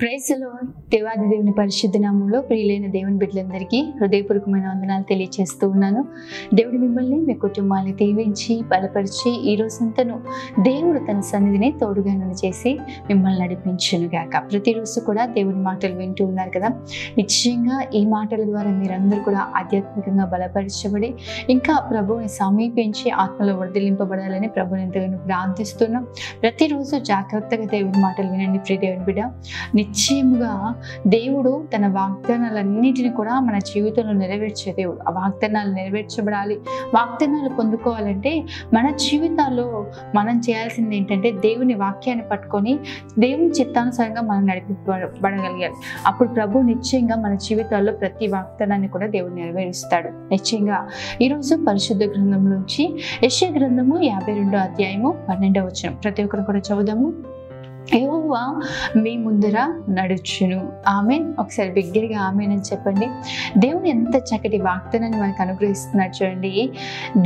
Praise the lord. దేవాది దేవుని పరిశుద్ధ నామములో ప్రియులైన దేవుని బిడ్డలందరికీ హృదయపూర్వకమైన వందనాలు తెలియజేస్తూ ఉన్నాను. దేవుడు మిమ్మల్ని మీ కుటుంబాన్ని దీవించి బలపరిచి ఈ రోజంతను దేవుడు తన సన్నిధిని తోడుగా చేసి మిమ్మల్ని నడిపించును గాక. ప్రతిరోజు కూడా దేవుని మాటలు వింటూ ఉన్నారు కదా. నిశ్చయంగా ఈ మాటల ద్వారా మీరందరూ కూడా ఆధ్యాత్మికంగా బలపరచబడి ఇంకా ప్రభువుని సమీపించి ఆత్మలో వర్ధిల్లింపబడాలని ప్రభుని ఎంతగానో ప్రార్థిస్తున్నాం. ప్రతిరోజు జాగ్రత్తగా దేవుని మాటలు వినండి ప్రియ దేవుని బిడ్డ. నిశ్చయముగా దేవుడు తన వాగ్దానాలన్నిటిని కూడా మన జీవితంలో నెరవేర్చే దేవుడు. ఆ వాగ్దానాలు నెరవేర్చబడాలి, వాగ్దానాలు పొందుకోవాలంటే మన జీవితాల్లో మనం చేయాల్సింది ఏంటంటే దేవుని వాక్యాన్ని పట్టుకొని దేవుని చిత్తానుసారంగా మనం నడిపించబడగలిగాలి. అప్పుడు ప్రభు నిశ్చయంగా మన జీవితాల్లో ప్రతి వాగ్దానాన్ని కూడా దేవుడు నెరవేరుస్తాడు. నిశ్చయంగా ఈరోజు పరిశుద్ధ గ్రంథంలోంచి యెషయా గ్రంథము 52వ అధ్యాయము 12వ వచనం ప్రతి ఒక్కరు కూడా చదువుదాము. యెహోవా మీ ముందర నడుచును. ఆమేన్. ఒకసారి బిగ్గరగా ఆమేన్ అని చెప్పండి. దేవుడు ఎంత చక్కటి వాగ్దానాన్ని మనకు అనుగ్రహిస్తున్నాడు చూడండి.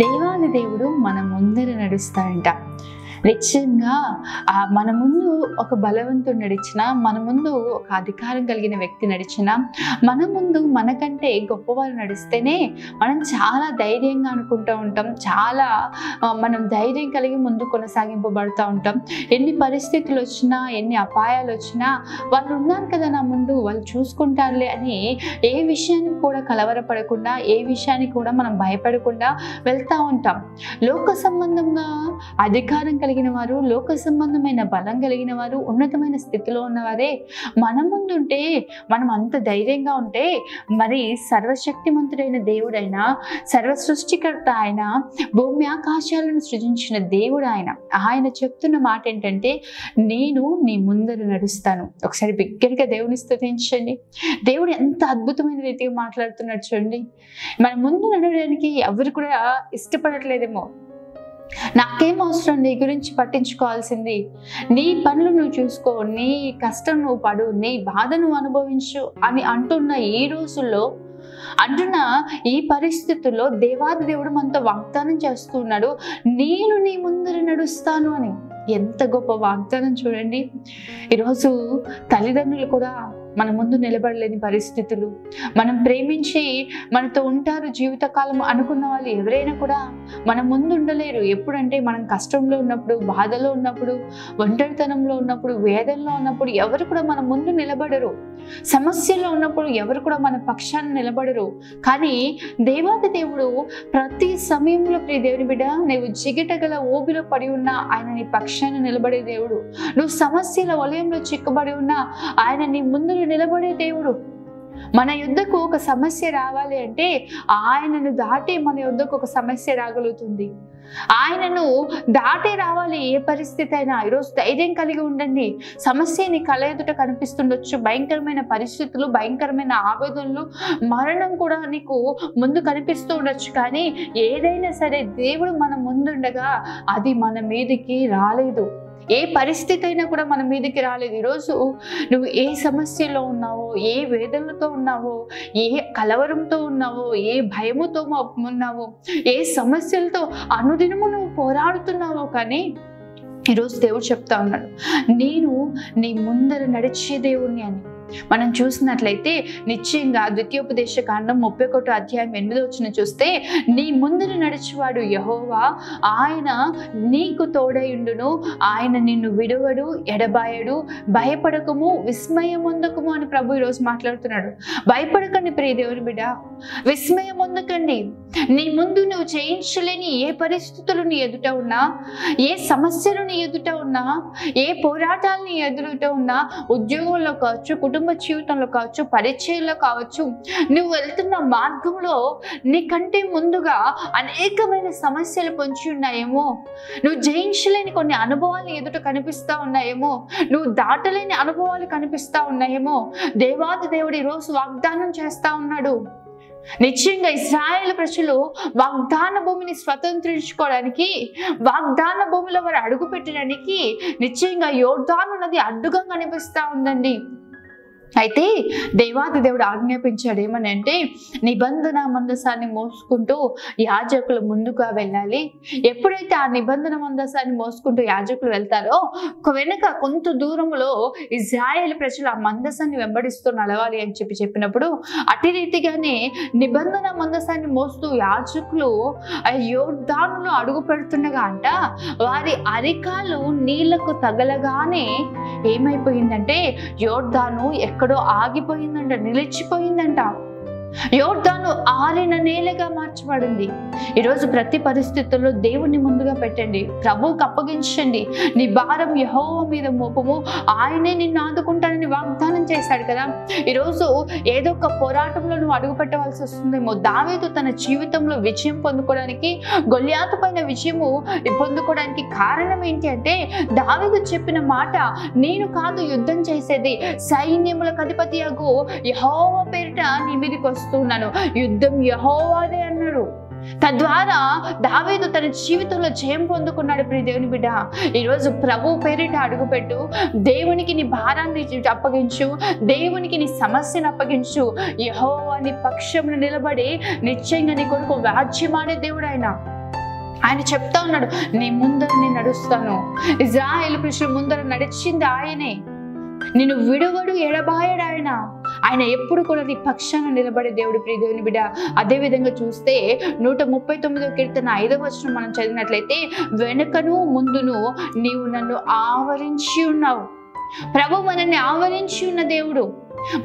దేవాది దేవుడు మన ముందర నడుస్తాడంట. నిశ్చయంగా మన ముందు ఒక బలవంతుడు నడిచినా, మన ముందు ఒక అధికారం కలిగిన వ్యక్తి నడిచినా, మన ముందు మనకంటే గొప్పవారు నడిస్తేనే మనం చాలా ధైర్యంగా అనుకుంటూ ఉంటాం. చాలా మనం ధైర్యం కలిగి ముందు కొనసాగింపబడుతూ ఉంటాం. ఎన్ని పరిస్థితులు వచ్చినా, ఎన్ని అపాయాలు వచ్చినా వాళ్ళు ఉన్నారు కదా నా ముందు, వాళ్ళు చూసుకుంటారులే అని ఏ విషయానికి కూడా కలవరపడకుండా, ఏ విషయానికి కూడా మనం భయపడకుండా వెళ్తూ ఉంటాం. లోక సంబంధంగా అధికారం కలిగిన వారు, లోక సంబంధమైన బలం కలిగిన వారు, ఉన్నతమైన స్థితిలో ఉన్నవారే మన ముందుంటే, మనం అంత ధైర్యంగా ఉంటే మరి సర్వశక్తిమంతుడైన దేవుడైన, సర్వ సృష్టికర్త ఆయన, భూమి ఆకాశాలను సృజించిన దేవుడు ఆయన చెప్తున్న మాట ఏంటంటే, నేను నీ ముందర నడుస్తాను. ఒకసారి బిగ్గరగా దేవుని స్తుతించండి. దేవుడు ఎంత అద్భుతమైన రీతిగా మాట్లాడుతున్నాడు చూడండి. మన ముందు నడవడానికి ఎవరు కూడా ఇష్టపడట్లేదేమో. నాకేం అవసరం, నీ గురించి పట్టించుకోవాల్సింది నీ పనులు నువ్వు చూసుకో, నీ కష్టం నువ్వు పడు, నీ బాధ నువ్వు అనుభవించు అని అంటున్న ఈ రోజుల్లో, అంటున్న ఈ పరిస్థితుల్లో దేవాది దేవుడు మనతో వాగ్దానం చేస్తున్నాడు, నేను నీ ముందర నడుస్తాను అని. ఎంత గొప్ప వాగ్దానం చూడండి. ఈరోజు తల్లిదండ్రులు కూడా మన ముందు నిలబడలేని పరిస్థితులు, మనం ప్రేమించి మనతో ఉంటారు జీవితకాలం అనుకున్న వాళ్ళు ఎవరైనా కూడా మన ముందు ఉండలేరు. ఎప్పుడంటే మనం కష్టంలో ఉన్నప్పుడు, బాధలో ఉన్నప్పుడు, ఒంటరితనంలో ఉన్నప్పుడు, వేదనలో ఉన్నప్పుడు ఎవరు కూడా మన ముందు నిలబడరు. సమస్యలో ఉన్నప్పుడు ఎవరు కూడా మన పక్షాన్ని నిలబడరు. కానీ దేవాది దేవుడు ప్రతి సమయంలో ప్రియ దేవుని బిడ్డ, నువ్వు జిగిటగల ఊబిలో పడి ఉన్నా ఆయన నీ పక్షాన్ని నిలబడే దేవుడు. నువ్వు సమస్యల వలయంలో చిక్కుబడి ఉన్నా ఆయన నీ ముందు నిలబడే దేవుడు. మన యుద్ధకు ఒక సమస్య రావాలి అంటే ఆయనను దాటి మన యుద్ధకు ఒక సమస్య రాగలుగుతుంది. ఆయనను దాటే రావాలి ఏ పరిస్థితి అయినా. ఈరోజు ధైర్యం కలిగి ఉండండి. సమస్య నీ కళ్ళ ఎదుట కనిపిస్తుండొచ్చు, భయంకరమైన పరిస్థితులు, భయంకరమైన ఆవేదనలు, మరణం కూడా నీకు ముందు కనిపిస్తూ ఉండొచ్చు. కానీ ఏదైనా సరే దేవుడు మన ముందుండగా అది మన మీదికి రాలేదు. ఏ పరిస్థితి అయినా కూడా మన మీదకి రాలేదు. ఈరోజు నువ్వు ఏ సమస్యలో ఉన్నావో, ఏ వేదనలతో ఉన్నావో, ఏ కలవరంతో ఉన్నావో, ఏ భయముతో ఉన్నావో, ఏ సమస్యలతో అనుదినము నువ్వు పోరాడుతున్నావో, కానీ ఈరోజు దేవుడు చెప్తా ఉన్నాడు, నేను నీ ముందర నడిచే దేవుణ్ణి అని. మనం చూసినట్లయితే నిశ్చయంగా ద్వితీయోపదేశ కాండం 31వ అధ్యాయం 8వ వచనం చూస్తే, నీ ముందర నడిచేవాడు యెహోవా, ఆయన నీకు తోడయుండును, ఆయన నిన్ను విడువడు, ఎడబాయడు, భయపడకము, విస్మయం పొందకము అని ప్రభు ఈరోజు మాట్లాడుతున్నాడు. భయపడకండి ప్రియ దేవుని బిడ్డ, విస్మయం పొందకండి. నీ ముందు నువ్వు జయించలేని ఏ పరిస్థితులు నీ ఎదుట ఉన్నా, ఏ సమస్యలు నీ ఎదుట ఉన్నా, ఏ పోరాటాలు నీ ఎదుట ఉన్నా, ఉద్యోగంలో కావచ్చు, కుటుంబ జీవితంలో కావచ్చు, పరిచయంలో కావచ్చు, నువ్వు వెళ్తున్న మార్గంలో నీకంటే ముందుగా అనేకమైన సమస్యలు పొంచి ఉన్నాయేమో, నువ్వు జయించలేని కొన్ని అనుభవాలు ఎదుట కనిపిస్తా ఉన్నాయేమో, నువ్వు దాటలేని అనుభవాలు కనిపిస్తా ఉన్నాయేమో. దేవాది దేవుడు ఈరోజు వాగ్దానం చేస్తా ఉన్నాడు. నిశ్చయంగా ఇశ్రాయేలు ప్రజలు వాగ్దాన భూమిని స్వతంత్రించుకోవడానికి, వాగ్దాన భూమిలో వారు అడుగు పెట్టడానికి నిశ్చయంగా యోర్దాను నది అడ్డుగా కనిపిస్తా ఉందండి. అయితే దేవాది దేవుడు ఆజ్ఞాపించాడు ఏమని అంటే, నిబంధన మందసాన్ని మోసుకుంటూ యాజకులు ముందుగా వెళ్ళాలి. ఎప్పుడైతే ఆ నిబంధన మందసాన్ని మోసుకుంటూ యాజకులు వెళ్తారో వెనక కొంత దూరంలో ఇజ్రాయేల్ ప్రజలు ఆ మందసాన్ని వెంబడిస్తూ నడవాలి అని చెప్పినప్పుడు, అటు రీతిగానే నిబంధన మందసాన్ని మోస్తూ యాజకులు యోర్దానులో అడుగు పెడుతుండగా అంట వారి అరికాలు నీళ్లకు తగలగానే ఏమైపోయిందంటే యోర్దాను ఎక్కడో ఆగిపోయిందంట, నిలిచిపోయిందంట. యోర్దాను ఆరిన నేలగా మార్చబడింది. ఈరోజు ప్రతి పరిస్థితుల్లో దేవుణ్ణి ముందుగా పెట్టండి, ప్రభువుకు అప్పగించండి. నీ భారం యెహోవా మీద మోపము, ఆయనే నిన్ను ఆదుకుంటానని వాగ్దానం చేశాడు కదా. ఈరోజు ఏదో ఒక పోరాటంలో నువ్వు అడుగు పెట్టవలసి వస్తుందేమో. దావీదు తన జీవితంలో విజయం పొందుకోవడానికి, గొల్యాతు పైన విజయము పొందుకోవడానికి కారణం ఏంటి అంటే, దావీదు చెప్పిన మాట, నేను కాదు యుద్ధం చేసేది, సైన్యములకు అధిపతియగు యెహోవా పేరిట నీ మీదకి వస్తున్నాను, యుద్ధం యెహోవాదే అన్నాడు. తద్వారా దావీదు తన జీవితంలో జయం పొందుకున్నాడు. ప్రియ దేవుని బిడ్డ, ఈరోజు ప్రభు పేరిట అడుగుపెట్టు, దేవునికి నీ భారాన్ని అప్పగించు, దేవునికి నీ సమస్యను అప్పగించు. యెహోవా నీ పక్షమును నిలబడి నిశ్చయంగా నీ కొరకు రాజ్యమాడే దేవుడు ఆయన చెప్తా ఉన్నాడు, నీ ముందర నేను నడుస్తాను. ఇజ్రాయేలు ప్రజల ముందర నడిచింది ఆయనే, నిన్ను విడువడు ఎడబాయడు ఆయన ఎప్పుడు కూడా నీ పక్షాన నిలబడే దేవుడు. ప్రియ దేవుని బిడ్డ, అదే విధంగా చూస్తే 139వ కీర్తన 5వ వచనం మనం చదివినట్లయితే, వెనుకను ముందును నీవు నన్ను ఆవరించి ఉన్నావు. ప్రభు మనల్ని ఆవరించి ఉన్న దేవుడు.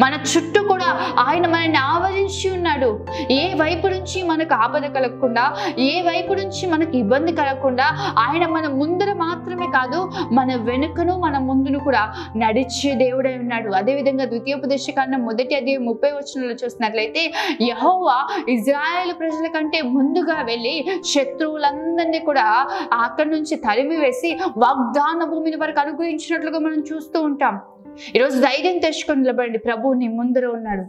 మన చుట్టూ కూడా ఆయన మనల్ని ఆవరించి ఉన్నాడు. ఏ వైపు నుంచి మనకు ఆపద కలగకుండా, ఏ వైపు నుంచి మనకు ఇబ్బంది కలగకుండా ఆయన మన ముందర మాత్రమే కాదు, మన వెనుకను మన ముందును కూడా నడిచే దేవుడై ఉన్నాడు. అదేవిధంగా ద్వితీయోపదేశకాండం 1వ అధ్యాయం 30వ వచనంలో చూసినట్లయితే, యెహోవా ఇజ్రాయేలు ప్రజల కంటే ముందుగా వెళ్ళి శత్రువులందరినీ కూడా అక్కడి నుంచి తరిమి వేసి వాగ్దాన భూమిని వరకు అనుగ్రహించినట్లుగా మనం చూస్తూ ఉంటాం. ఈరోజు ధైర్యం తెచ్చుకొని నిలబడండి, ప్రభువు నీ ముందర ఉన్నాడు.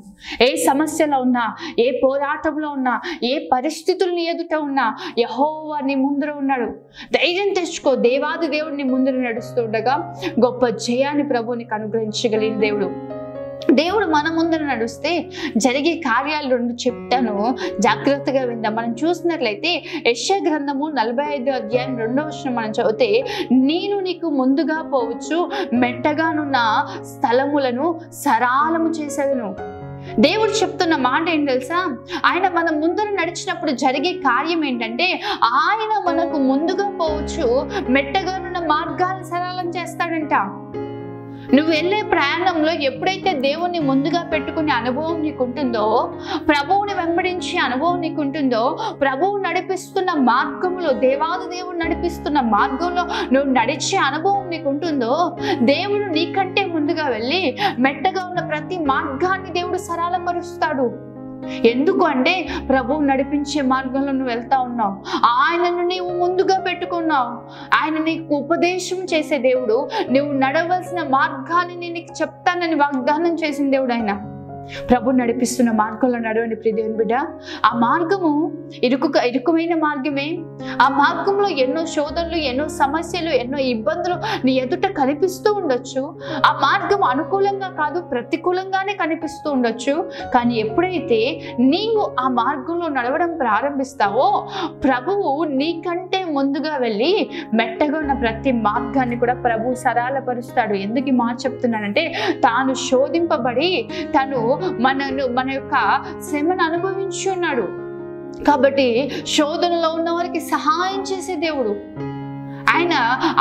ఏ సమస్యలో ఉన్నా, ఏ పోరాటంలో ఉన్నా, ఏ పరిస్థితులు నీ ఎదుట ఉన్నా యెహోవా నీ ముందర ఉన్నాడు. ధైర్యం తెచ్చుకో. దేవాది దేవుడు నీ ముందర నడుస్తూ ఉండగా గొప్ప జయాన్ని ప్రభువు నీకు అనుగ్రహించగలిగిన దేవుడు. దేవుడు మన ముందర నడుస్తే జరిగే కార్యాలు 2 చెప్తాను, జాగ్రత్తగా విందాం. మనం చూసినట్లయితే యెషయా గ్రంథము 45వ అధ్యాయం 2వ వచనం మనం చదివితే, నేను నీకు ముందుగా పోవచ్చు, మెట్టగానున్న స్థలములను సరాలము చేసేదను. దేవుడు చెప్తున్న మాట ఏం తెలుసా, ఆయన మన ముందర నడిచినప్పుడు జరిగే కార్యం ఏంటంటే, ఆయన మనకు ముందుగా పోవచ్చు, మెట్టగానున్న మార్గాలను సరళం చేస్తాడంట. నువ్వు వెళ్ళే ప్రయాణంలో ఎప్పుడైతే దేవుణ్ణి ముందుగా పెట్టుకునే అనుభవం నీకు ఉంటుందో, ప్రభువుని వెంబడించే అనుభవం నీకు ఉంటుందో, ప్రభువు నడిపిస్తున్న మార్గంలో, దేవాది దేవుడు నడిపిస్తున్న మార్గంలో నువ్వు నడిచే అనుభవం నీకు ఉంటుందో, దేవుడు నీకంటే ముందుగా వెళ్ళి మెట్టగా ఉన్న ప్రతి మార్గాన్ని దేవుడు సరళపరుస్తాడు. ఎందుకు అంటే, ప్రభువు నడిపించే మార్గంలో నువ్వు వెళ్తా ఉన్నావు, ఆయనను నీవు ముందుగా పెట్టుకున్నావు. ఆయన నీకు ఉపదేశం చేసే దేవుడు, నువ్వు నడవలసిన మార్గాన్ని నేను నీకు చెప్తానని వాగ్దానం చేసిన దేవుడు ఆయన. ప్రభు నడిపిస్తున్న మార్గంలో నడవండి ప్రియ దేవుని బిడ్డ. ఆ మార్గము ఇరుకమైన మార్గమే. ఆ మార్గంలో ఎన్నో శోధనలు, ఎన్నో సమస్యలు, ఎన్నో ఇబ్బందులు నీ ఎదుట కనిపిస్తూ ఉండొచ్చు. ఆ మార్గం అనుకూలంగా కాదు, ప్రతికూలంగానే కనిపిస్తూ ఉండొచ్చు. కానీ ఎప్పుడైతే నీవు ఆ మార్గంలో నడవడం ప్రారంభిస్తావో, ప్రభువు నీకంటే ముందుగా వెళ్ళి మెట్టగా ఉన్న ప్రతి మార్గాన్ని కూడా ప్రభు సరళపరుస్తాడు. ఎందుకు ఈ మాట చెప్తున్నానంటే, తాను శోధింపబడి తను మన యొక్క శ్రమను అనుభవించి ఉన్నాడు కాబట్టి శోధనలో ఉన్న వారికి సహాయం చేసే దేవుడు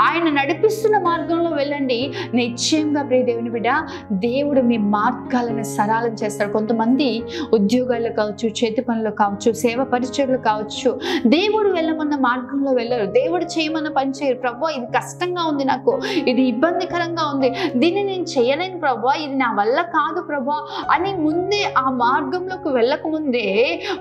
ఆయన నడిపిస్తున్న మార్గంలో వెళ్ళండి. నిశ్చయంగా ప్రియ దేవుని బిడ్డ, దేవుడు మీ మార్గాలను సరళం చేస్తాడు. కొంతమంది ఉద్యోగాల్లో కావచ్చు, చేతి పనులు కావచ్చు, సేవ పరిచయలు కావచ్చు, దేవుడు వెళ్ళమన్న మార్గంలో వెళ్ళరు. దేవుడు చేయమన్న పని చేయరు. ప్రభువా ఇది కష్టంగా ఉంది, నాకు ఇది ఇబ్బందికరంగా ఉంది, దీన్ని నేను చేయలేను ప్రభువా, ఇది నా వల్ల కాదు ప్రభువా అని ముందే ఆ మార్గంలోకి వెళ్ళక ముందే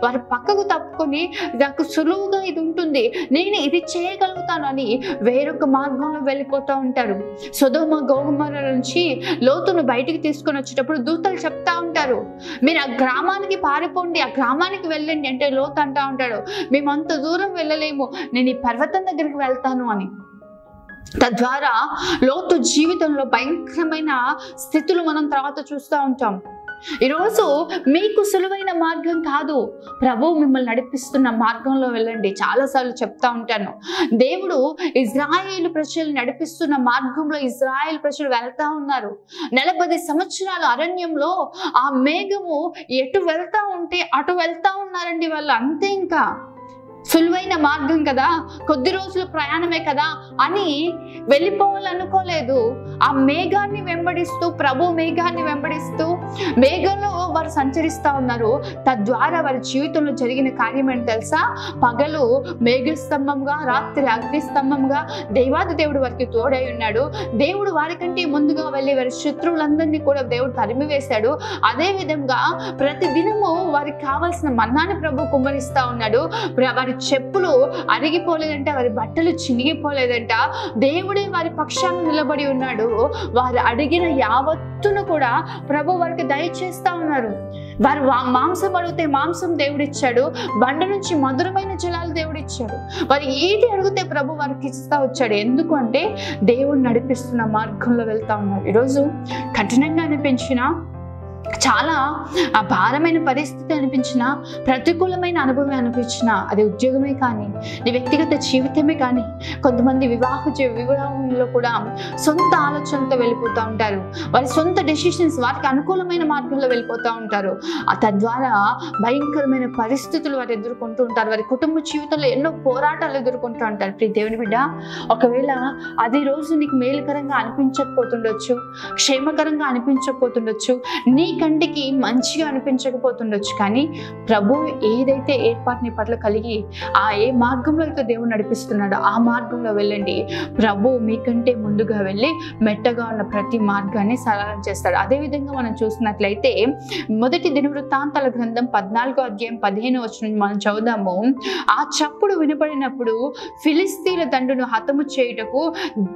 వారు పక్కకు తప్పుకొని, నాకు సులువుగా ఇది ఉంటుంది, నేను ఇది చేయగలుగుతాను అని వేరొక మార్గంలో వెళ్ళిపోతూ ఉంటారు. సొదొమ గొమొర్రా నుంచి లోతును బయటికి తీసుకొని వచ్చేటప్పుడు దూతలు చెప్తా ఉంటారు, మీరు ఆ గ్రామానికి పారిపోండి, ఆ గ్రామానికి వెళ్ళండి అంటే లోతు అంటా ఉంటాడు, మేము అంత దూరం వెళ్ళలేము, నేను ఈ పర్వతం దగ్గరికి వెళ్తాను అని. తద్వారా లోతు జీవితంలో భయంకరమైన స్థితులు మనం తర్వాత చూస్తూ ఉంటాం. ఈరోజు మీకు సులువైన మార్గం కాదు, ప్రభువు మిమ్మల్ని నడిపిస్తున్న మార్గంలో వెళ్ళండి. చాలాసార్లు చెప్తా ఉంటాను, దేవుడు ఇజ్రాయేలు ప్రజలు నడిపిస్తున్న మార్గంలో ఇజ్రాయేల్ ప్రజలు వెళ్తా ఉన్నారు. 40 సంవత్సరాల అరణ్యంలో ఆ మేఘము ఎటు వెళ్తా ఉంటే అటు వెళ్తా ఉన్నారండి వాళ్ళు. అంతే, ఇంకా సులువైన మార్గం కదా, కొద్ది రోజుల ప్రయాణమే కదా అని వెళ్ళిపోవాలనుకోలేదు. ఆ మేఘాన్ని వెంబడిస్తూ, ప్రభు మేఘాన్ని వెంబడిస్తూ మేఘంలో వారు సంచరిస్తూ ఉన్నారు. తద్వారా వారి జీవితంలో జరిగిన కార్యం ఏంటి తెలుసా? పగలు మేఘస్తంభంగా, రాత్రి అగ్నిస్తంభంగా దేవాది దేవుడు వారికి తోడై ఉన్నాడు. దేవుడు వారికంటే ముందుగా వెళ్ళి వారి శత్రువులందరినీ కూడా దేవుడు తరిమివేశాడు. అదే విధంగా ప్రతి దినము వారికి కావాల్సిన మన్నాన్ని ప్రభు కుమ్మరిస్తా ఉన్నాడు. వారి చెప్పులు అరిగిపోలేదంట, వారి బట్టలు చినిగిపోలేదంట. దేవుడే వారి పక్షాన నిలబడి ఉన్నాడు. వారు అడిగిన యావత్తును కూడా ప్రభు వారికి దయచేస్తా ఉన్నారు. వారు మాంసం అడిగితే మాంసం దేవుడిచ్చాడు, బండ నుంచి మధురమైన జలాలు దేవుడిచ్చాడు. వారు ఏది అడిగితే ప్రభు వారికి ఇస్తా వచ్చాడు. ఎందుకు అంటే దేవుడు నడిపిస్తున్న మార్గంలో వెళ్తా ఉన్నారు. ఈరోజు కఠినంగా అనిపించిన, చాలా భారమైన పరిస్థితి అనిపించిన, ప్రతికూలమైన అనుభవం అనిపించిన, అది ఉద్యోగమే కానీ, నీ వ్యక్తిగత జీవితమే కానీ, కొంతమంది వివాహంలో కూడా సొంత ఆలోచనలతో వెళ్ళిపోతూ ఉంటారు. వారి సొంత డెసిషన్స్ వారికి అనుకూలమైన మార్గంలో వెళ్ళిపోతూ ఉంటారు. తద్వారా భయంకరమైన పరిస్థితులు వారు ఎదుర్కొంటూ ఉంటారు. వారి కుటుంబ జీవితంలో ఎన్నో పోరాటాలు ఎదుర్కొంటూ ఉంటారు. ప్రియ దేవుని బిడ్డ, ఒకవేళ అది రోజు నీకు మేలుకరంగా అనిపించకపోతుండొచ్చు, క్షేమకరంగా అనిపించకపోతుండొచ్చు, నీ కంటికి మంచిగా అనిపించకపోతుండొచ్చు, కానీ ప్రభు ఏదైతే ఏర్పాటు నీ పట్ల కలిగి ఏ మార్గంలో అయితే దేవుడు నడిపిస్తున్నాడో ఆ మార్గంలో వెళ్ళండి. ప్రభు మీకంటే ముందుగా వెళ్ళి మెట్టగా ఉన్న ప్రతి మార్గాన్ని సరళం చేస్తాడు. అదేవిధంగా మనం చూసినట్లయితే మొదటి దినవృత్తాంతాల గ్రంథం 14వ అధ్యాయం 15వ వచనం మనం చదువుదాము. ఆ చప్పుడు వినపడినప్పుడు ఫిలిస్తీన్ల దండును హతము చేయుటకు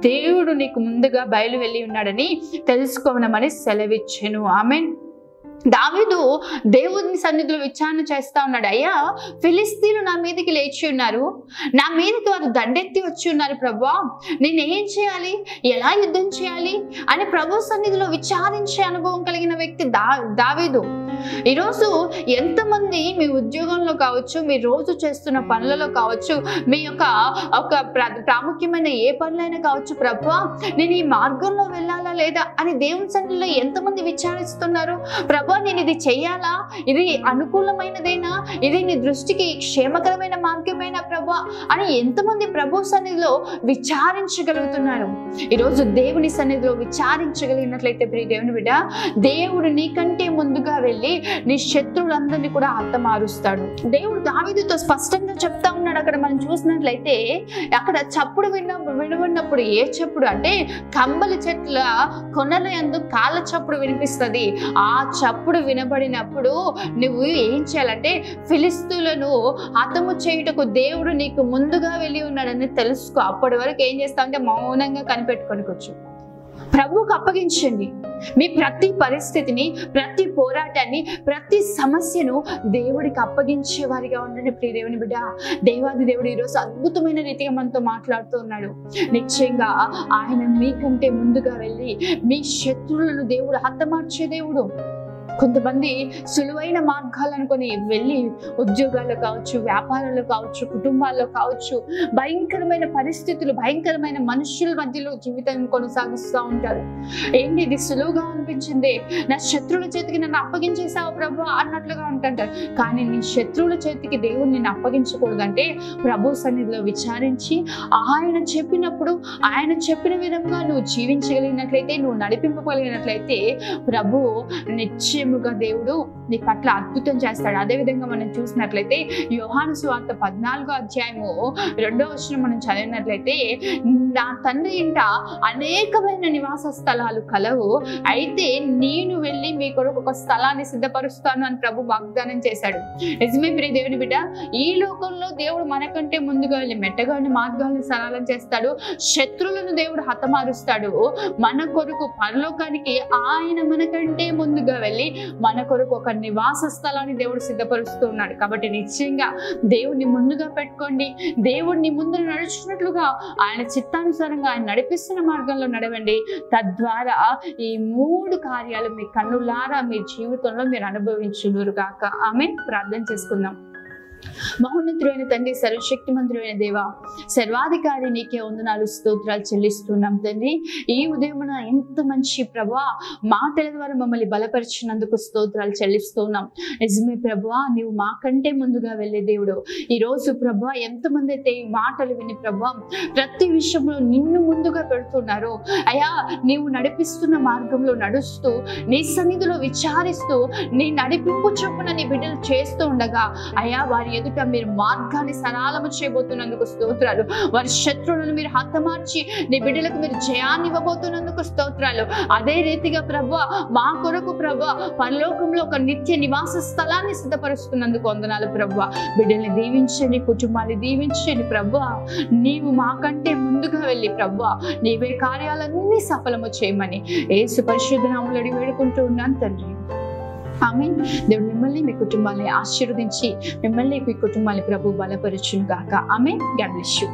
దేవుడు నీకు ముందుగా బయలు వెళ్ళి ఉన్నాడని తెలుసుకోవనమని సెలవిచ్చెను. ఆమేన్. దావీదు దేవుని సన్నిధిలో విచారణ చేస్తా ఉన్నాడు. అయ్యా, ఫిలిస్తీన్లు నా మీదకి లేచి ఉన్నారు, నా మీదకి వారు దండెత్తి వచ్చి ఉన్నారు ప్రభువా, నేను ఏం చేయాలి, ఎలా యుద్ధం చేయాలి అని ప్రభు సన్నిధిలో విచారించే అనుభవం కలిగిన వ్యక్తి దావీదు. ఈరోజు ఎంతమంది మీ ఉద్యోగంలో కావచ్చు, మీ రోజు చేస్తున్న పనులలో కావచ్చు, మీ యొక్క ప్రాముఖ్యమైన ఏ పనులైనా కావచ్చు, ప్రభువా నేను ఈ మార్గంలో వెళ్ళాలా లేదా అని దేవుని సన్నిధిలో ఎంతమంది విచారిస్తున్నారు? ప్రభు, నేను ఇది చెయ్యాలా, ఇది అనుకూలమైనదేనా, ఇది నీ దృష్టికి క్షేమకరమైన మార్గమేనా ప్రభు అని ఎంతమంది ప్రభు సన్నిధిలో విచారించగలుగుతున్నారు? ఈరోజు దేవుని సన్నిధిలో విచారించగలిగినట్లయితే ప్రియ దేవుని బిడ్డ, దేవుడు నీకంటే ముందుగా వెళ్ళి నీ శత్రువులందరినీ కూడా హతమారుస్తాడు. దేవుడు దావీదుతో స్పష్టంగా చెప్తా ఉన్నాడు. అక్కడ మనం చూసినట్లయితే అక్కడ చప్పుడు వినబడినప్పుడు, ఏ చప్పుడు అంటే కంబలి చెట్ల కొనల యందు కాళ్ళ చప్పుడు వినిపిస్తుంది. ఆ చప్పుడు వినబడినప్పుడు నువ్వు ఏం చేయాలంటే ఫిలిస్తీయులను హతము చేయుటకు దేవుడు నీకు ముందుగా వెళ్ళి ఉన్నాడని తెలుసుకో. అప్పటి వరకు ఏం చేస్తామంటే మౌనంగా కనిపెట్టుకొని కూర్చో. ప్రభువుకు అప్పగించండి. మీ ప్రతి పరిస్థితిని, ప్రతి పోరాటాన్ని, ప్రతి సమస్యను దేవుడికి అప్పగించే వారిగా ఉండండి ప్రియ దేవుని బిడ్డ. దేవాది దేవుడు ఈరోజు అద్భుతమైన రీతిగా మనతో మాట్లాడుతూ ఉన్నాడు. నిశ్చయంగా ఆయన మీకంటే ముందుగా వెళ్ళి మీ శత్రువులను దేవుడు హతమార్చే దేవుడు. కొంతమంది సులువైన మార్గాలు అనుకొని వెళ్ళి ఉద్యోగాల్లో కావచ్చు, వ్యాపారాల్లో కావచ్చు, కుటుంబాల్లో కావచ్చు, భయంకరమైన పరిస్థితులు, భయంకరమైన మనుషుల మధ్యలో జీవితం కొనసాగిస్తూ ఉంటారు. ఏంటి ఇది సులువుగా అనిపించింది, నా శత్రువుల చేతికి నన్ను అప్పగించేసావు ప్రభు అన్నట్లుగా ఉంటుంటారు. కానీ నీ శత్రువుల చేతికి దేవుడు నిన్ను అప్పగించకూడదంటే ప్రభు సన్నిధిలో విచారించి ఆయన చెప్పినప్పుడు, ఆయన చెప్పిన విధంగా నువ్వు జీవించగలిగినట్లయితే, నువ్వు నడిపింపగలిగినట్లయితే ప్రభు నిశ్చయముగా దేవుడు నీ పట్ల అద్భుతం చేస్తాడు. అదేవిధంగా మనం చూసినట్లయితే యోహాను సువార్త 14వ అధ్యాయము 2వ వచనం మనం చదివినట్లయితే, నా తండ్రి ఇంట అనేకమైన నివాస స్థలాలు కలవు, అయితే నేను వెళ్ళి మీ కొరకు ఒక స్థలాన్ని సిద్ధపరుస్తాను అని ప్రభు వాగ్దానం చేశాడు. నిజమే ప్రియ దేవుని బిడ్డ, ఈ లోకంలో దేవుడు మనకంటే ముందుగా వెళ్ళి మెట్టగాని మార్గాలను సరళం చేస్తాడు, శత్రువులను దేవుడు హతమారుస్తాడు. మన కొరకు పరలోకానికి ఆయన మనకంటే ముందుగా వెళ్ళి మన కొరకు ఒక నివాస స్థలాన్ని దేవుడు సిద్ధపరుస్తూ ఉన్నాడు. కాబట్టి నిశ్చయంగా దేవుణ్ణి ముందుగా పెట్టుకోండి. దేవుణ్ణి ముందు నడుచున్నట్లుగా ఆయన చిత్తానుసారంగా ఆయన నడిపిస్తున్న మార్గంలో నడవండి. తద్వారా ఈ 3 కార్యాలు మీ కన్నులారా మీ జీవితంలో మీరు అనుభవించుదురు గాక. ఆమేన్. ప్రార్థన చేసుకుందాం. మహోన్నతుడైన తండ్రి, సర్వశక్తిమంతుడైన దేవా, సర్వాధికారి నీకే వందనాలు స్తోత్రాలు చెల్లిస్తున్నాం తండ్రి. ఈ ఉదయమున ఎంత మంచి ప్రభా మాటల ద్వారా మమ్మల్ని బలపరిచినందుకు స్తోత్రాలు చెల్లిస్తున్నాం. నిజమే ప్రభా, నీవు మాకంటే ముందుగా వెళ్ళే దేవుడు. ఈరోజు ప్రభా ఎంతమంది అయితే ఈ మాటలు విని ప్రభా ప్రతి విషయంలో నిన్ను ముందుగా పెడుతున్నారు అయ్యా, నీవు నడిపిస్తున్న మార్గంలో నడుస్తూ నీ సన్నిధిలో విచారిస్తూ నీ నడిపింపు చొప్పున నీ బిడ్డలు చేస్తూ ఉండగా అయ్యా వారి ఎదుట మీరు మార్గాన్ని సరళము చేయబోతున్నందుకు స్తోత్రాలు. వారి శత్రువులను మీరు హతమార్చి నీ బిడ్డలకు మీరు జయాన్ని ఇవ్వబోతున్నందుకు స్తోత్రాలు. అదే రీతిగా ప్రభువా మా కొరకు ప్రభువా పరలోకంలో ఒక నిత్య నివాస స్థలాన్ని సిద్ధపరుస్తున్నందుకు వందనాలు ప్రభువా. బిడ్డల్ని దీవించండి, కుటుంబాన్ని దీవించండి ప్రభువా. నీవు మాకంటే ముందుగా వెళ్ళి ప్రభువా నీవే కార్యాలన్నీ సఫలము చేయమని యేసు పరిశుద్ధ నామములో అడిగి వేడుకుంటూ ఉన్నాను తండ్రి. ఆమేన్. దేవుడు మిమ్మల్ని మీ కుటుంబాన్ని ఆశీర్వదించి మిమ్మల్ని మీ కుటుంబాన్ని ప్రభు బలపరచును గాక. ఆమేన్. God bless you.